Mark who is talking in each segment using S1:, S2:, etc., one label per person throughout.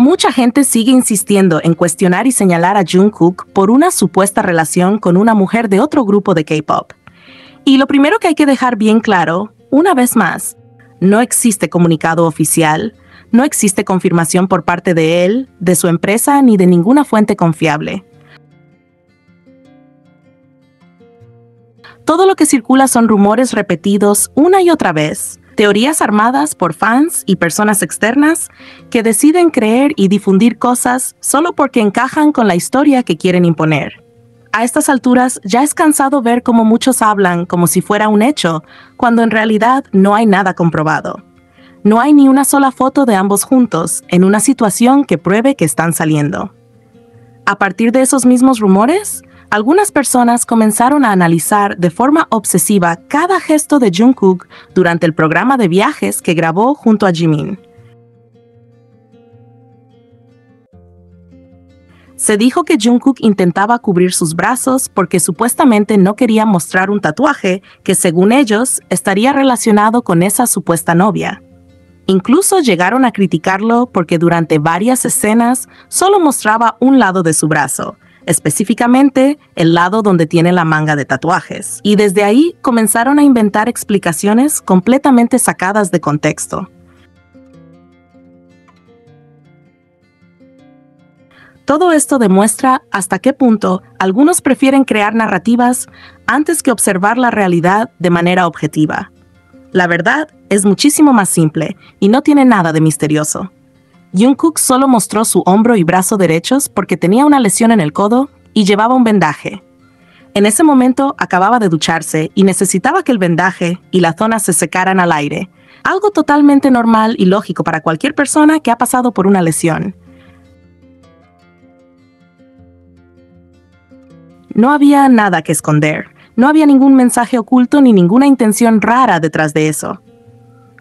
S1: Mucha gente sigue insistiendo en cuestionar y señalar a Jungkook por una supuesta relación con una mujer de otro grupo de K-pop. Y lo primero que hay que dejar bien claro, una vez más, no existe comunicado oficial, no existe confirmación por parte de él, de su empresa ni de ninguna fuente confiable. Todo lo que circula son rumores repetidos una y otra vez, teorías armadas por fans y personas externas que deciden creer y difundir cosas solo porque encajan con la historia que quieren imponer. A estas alturas ya es cansado ver cómo muchos hablan como si fuera un hecho, cuando en realidad no hay nada comprobado. No hay ni una sola foto de ambos juntos en una situación que pruebe que están saliendo. A partir de esos mismos rumores, algunas personas comenzaron a analizar de forma obsesiva cada gesto de Jungkook durante el programa de viajes que grabó junto a Jimin. Se dijo que Jungkook intentaba cubrir sus brazos porque supuestamente no quería mostrar un tatuaje que, según ellos, estaría relacionado con esa supuesta novia. Incluso llegaron a criticarlo porque durante varias escenas solo mostraba un lado de su brazo, específicamente el lado donde tiene la manga de tatuajes. Y desde ahí comenzaron a inventar explicaciones completamente sacadas de contexto. Todo esto demuestra hasta qué punto algunos prefieren crear narrativas antes que observar la realidad de manera objetiva. La verdad es muchísimo más simple y no tiene nada de misterioso. Jungkook solo mostró su hombro y brazo derechos porque tenía una lesión en el codo y llevaba un vendaje. En ese momento acababa de ducharse y necesitaba que el vendaje y la zona se secaran al aire, algo totalmente normal y lógico para cualquier persona que ha pasado por una lesión. No había nada que esconder, no había ningún mensaje oculto ni ninguna intención rara detrás de eso.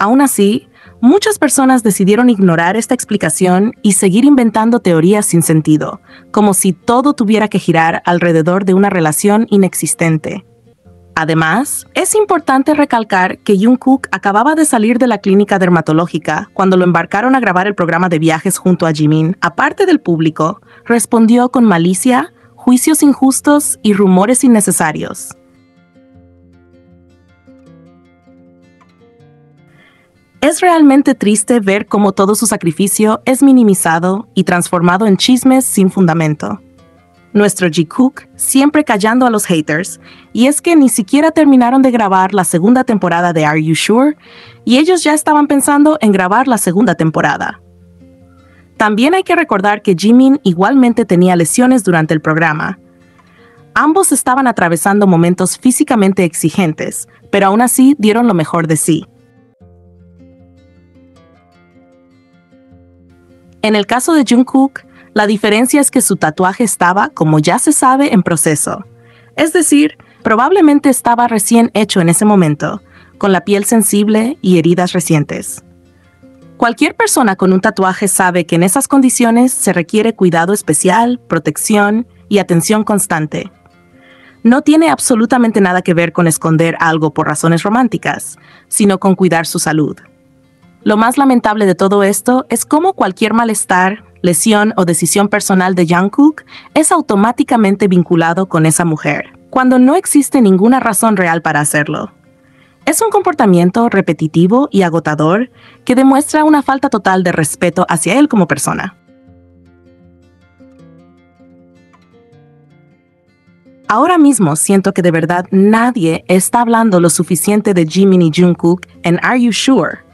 S1: Aún así, muchas personas decidieron ignorar esta explicación y seguir inventando teorías sin sentido, como si todo tuviera que girar alrededor de una relación inexistente. Además, es importante recalcar que Jungkook acababa de salir de la clínica dermatológica cuando lo embarcaron a grabar el programa de viajes junto a Jimin. Aparte del público, respondió con malicia, juicios injustos y rumores innecesarios. Es realmente triste ver cómo todo su sacrificio es minimizado y transformado en chismes sin fundamento. Nuestro Jikook siempre callando a los haters, y es que ni siquiera terminaron de grabar la segunda temporada de Are You Sure, y ellos ya estaban pensando en grabar la segunda temporada. También hay que recordar que Jimin igualmente tenía lesiones durante el programa. Ambos estaban atravesando momentos físicamente exigentes, pero aún así dieron lo mejor de sí. En el caso de Jungkook, la diferencia es que su tatuaje estaba, como ya se sabe, en proceso. Es decir, probablemente estaba recién hecho en ese momento, con la piel sensible y heridas recientes. Cualquier persona con un tatuaje sabe que en esas condiciones se requiere cuidado especial, protección y atención constante. No tiene absolutamente nada que ver con esconder algo por razones románticas, sino con cuidar su salud. Lo más lamentable de todo esto es cómo cualquier malestar, lesión o decisión personal de Jungkook es automáticamente vinculado con esa mujer, cuando no existe ninguna razón real para hacerlo. Es un comportamiento repetitivo y agotador que demuestra una falta total de respeto hacia él como persona. Ahora mismo siento que de verdad nadie está hablando lo suficiente de Jimin y Jungkook en Are You Sure?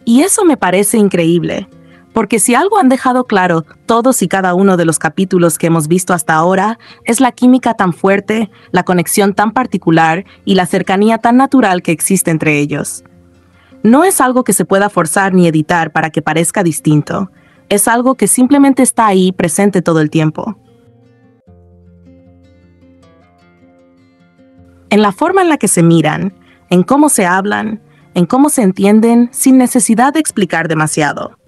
S1: Y eso me parece increíble, porque si algo han dejado claro todos y cada uno de los capítulos que hemos visto hasta ahora, es la química tan fuerte, la conexión tan particular y la cercanía tan natural que existe entre ellos. No es algo que se pueda forzar ni editar para que parezca distinto, es algo que simplemente está ahí presente todo el tiempo. En la forma en la que se miran, en cómo se hablan, en cómo se entienden sin necesidad de explicar demasiado.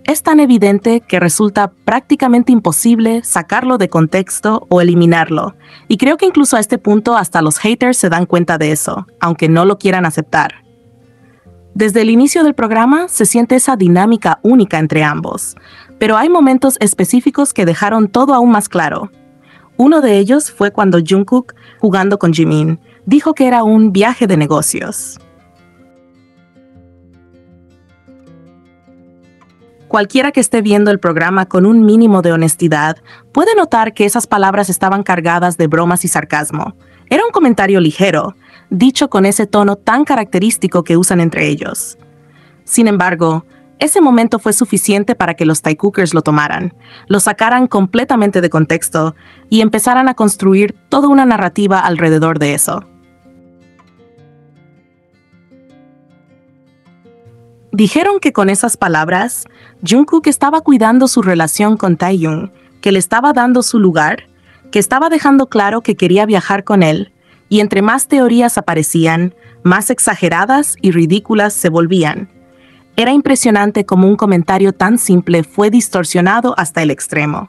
S1: Es tan evidente que resulta prácticamente imposible sacarlo de contexto o eliminarlo, y creo que incluso a este punto hasta los haters se dan cuenta de eso, aunque no lo quieran aceptar. Desde el inicio del programa se siente esa dinámica única entre ambos, pero hay momentos específicos que dejaron todo aún más claro. Uno de ellos fue cuando Jungkook, jugando con Jimin, dijo que era un viaje de negocios. Cualquiera que esté viendo el programa con un mínimo de honestidad puede notar que esas palabras estaban cargadas de bromas y sarcasmo. Era un comentario ligero, dicho con ese tono tan característico que usan entre ellos. Sin embargo, ese momento fue suficiente para que los Taekookers lo tomaran, lo sacaran completamente de contexto y empezaran a construir toda una narrativa alrededor de eso. Dijeron que con esas palabras, Jungkook estaba cuidando su relación con Taehyung, que le estaba dando su lugar, que estaba dejando claro que quería viajar con él, y entre más teorías aparecían, más exageradas y ridículas se volvían. Era impresionante cómo un comentario tan simple fue distorsionado hasta el extremo.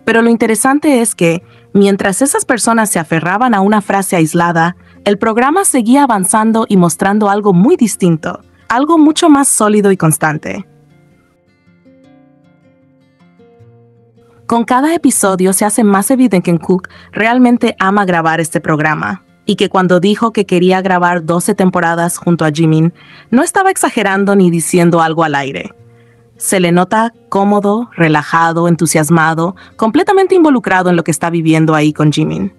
S1: Pero lo interesante es que, mientras esas personas se aferraban a una frase aislada, el programa seguía avanzando y mostrando algo muy distinto, algo mucho más sólido y constante. Con cada episodio se hace más evidente que Jungkook realmente ama grabar este programa, y que cuando dijo que quería grabar 12 temporadas junto a Jimin, no estaba exagerando ni diciendo algo al aire. Se le nota cómodo, relajado, entusiasmado, completamente involucrado en lo que está viviendo ahí con Jimin.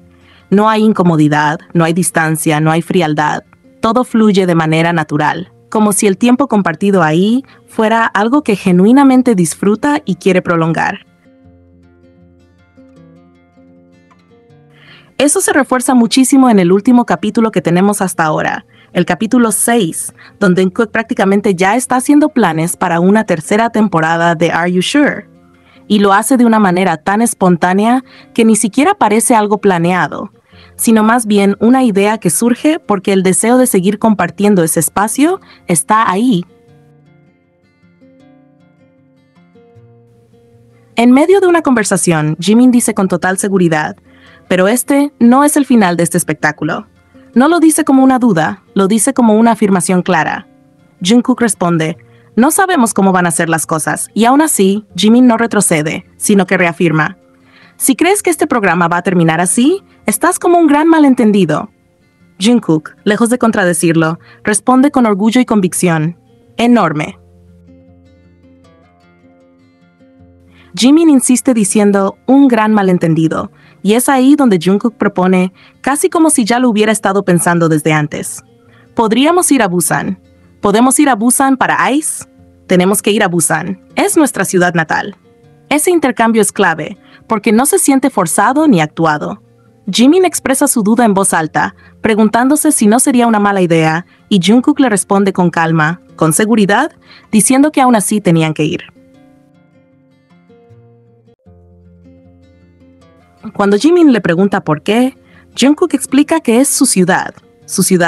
S1: No hay incomodidad, no hay distancia, no hay frialdad. Todo fluye de manera natural, como si el tiempo compartido ahí fuera algo que genuinamente disfruta y quiere prolongar. Eso se refuerza muchísimo en el último capítulo que tenemos hasta ahora, el capítulo 6, donde Jungkook prácticamente ya está haciendo planes para una tercera temporada de Are You Sure? Y lo hace de una manera tan espontánea que ni siquiera parece algo planeado, sino más bien una idea que surge porque el deseo de seguir compartiendo ese espacio está ahí. En medio de una conversación, Jimin dice con total seguridad, pero este no es el final de este espectáculo. No lo dice como una duda, lo dice como una afirmación clara. Jungkook responde, no sabemos cómo van a ser las cosas, y aún así, Jimin no retrocede, sino que reafirma. Si crees que este programa va a terminar así, estás como un gran malentendido. Jungkook, lejos de contradecirlo, responde con orgullo y convicción. Enorme. Jimin insiste diciendo un gran malentendido, y es ahí donde Jungkook propone, casi como si ya lo hubiera estado pensando desde antes. Podríamos ir a Busan. ¿Podemos ir a Busan para ICE? Tenemos que ir a Busan. Es nuestra ciudad natal. Ese intercambio es clave, porque no se siente forzado ni actuado. Jimin expresa su duda en voz alta, preguntándose si no sería una mala idea, y Jungkook le responde con calma, con seguridad, diciendo que aún así tenían que ir. Cuando Jimin le pregunta por qué, Jungkook explica que es su ciudad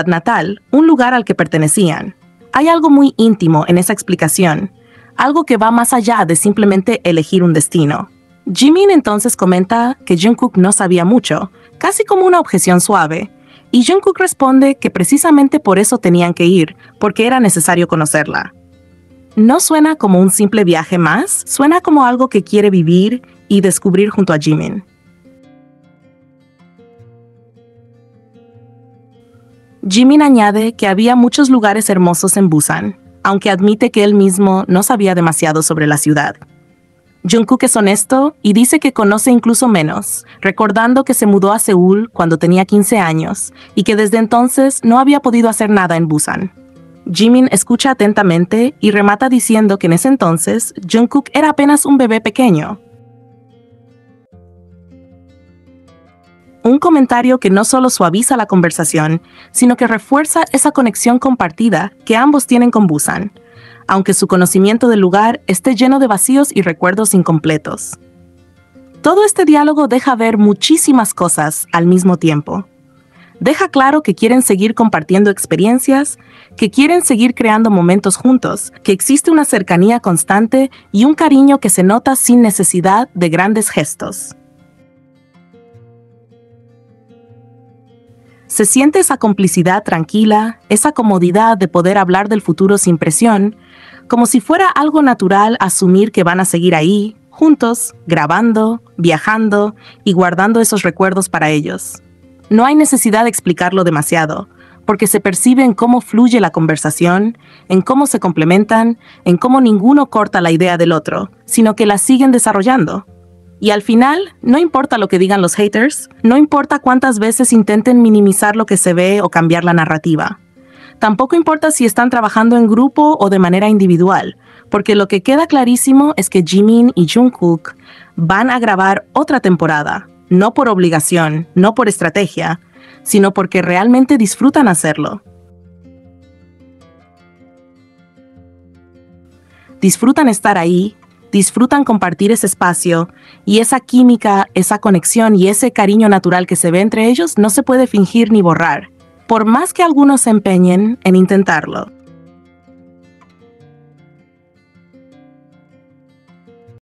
S1: natal, un lugar al que pertenecían. Hay algo muy íntimo en esa explicación, algo que va más allá de simplemente elegir un destino. Jimin entonces comenta que Jungkook no sabía mucho, casi como una objeción suave, y Jungkook responde que precisamente por eso tenían que ir, porque era necesario conocerla. No suena como un simple viaje más, suena como algo que quiere vivir y descubrir junto a Jimin. Jimin añade que había muchos lugares hermosos en Busan, aunque admite que él mismo no sabía demasiado sobre la ciudad. Jungkook es honesto y dice que conoce incluso menos, recordando que se mudó a Seúl cuando tenía 15 años y que desde entonces no había podido hacer nada en Busan. Jimin escucha atentamente y remata diciendo que en ese entonces Jungkook era apenas un bebé pequeño. Un comentario que no solo suaviza la conversación, sino que refuerza esa conexión compartida que ambos tienen con Busan, aunque su conocimiento del lugar esté lleno de vacíos y recuerdos incompletos. Todo este diálogo deja ver muchísimas cosas al mismo tiempo. Deja claro que quieren seguir compartiendo experiencias, que quieren seguir creando momentos juntos, que existe una cercanía constante y un cariño que se nota sin necesidad de grandes gestos. Se siente esa complicidad tranquila, esa comodidad de poder hablar del futuro sin presión, como si fuera algo natural asumir que van a seguir ahí, juntos, grabando, viajando y guardando esos recuerdos para ellos. No hay necesidad de explicarlo demasiado, porque se percibe en cómo fluye la conversación, en cómo se complementan, en cómo ninguno corta la idea del otro, sino que la siguen desarrollando. Y al final, no importa lo que digan los haters, no importa cuántas veces intenten minimizar lo que se ve o cambiar la narrativa. Tampoco importa si están trabajando en grupo o de manera individual, porque lo que queda clarísimo es que Jimin y Jungkook van a grabar otra temporada, no por obligación, no por estrategia, sino porque realmente disfrutan hacerlo. Disfrutan estar ahí, disfrutan compartir ese espacio, y esa química, esa conexión y ese cariño natural que se ve entre ellos no se puede fingir ni borrar, por más que algunos se empeñen en intentarlo.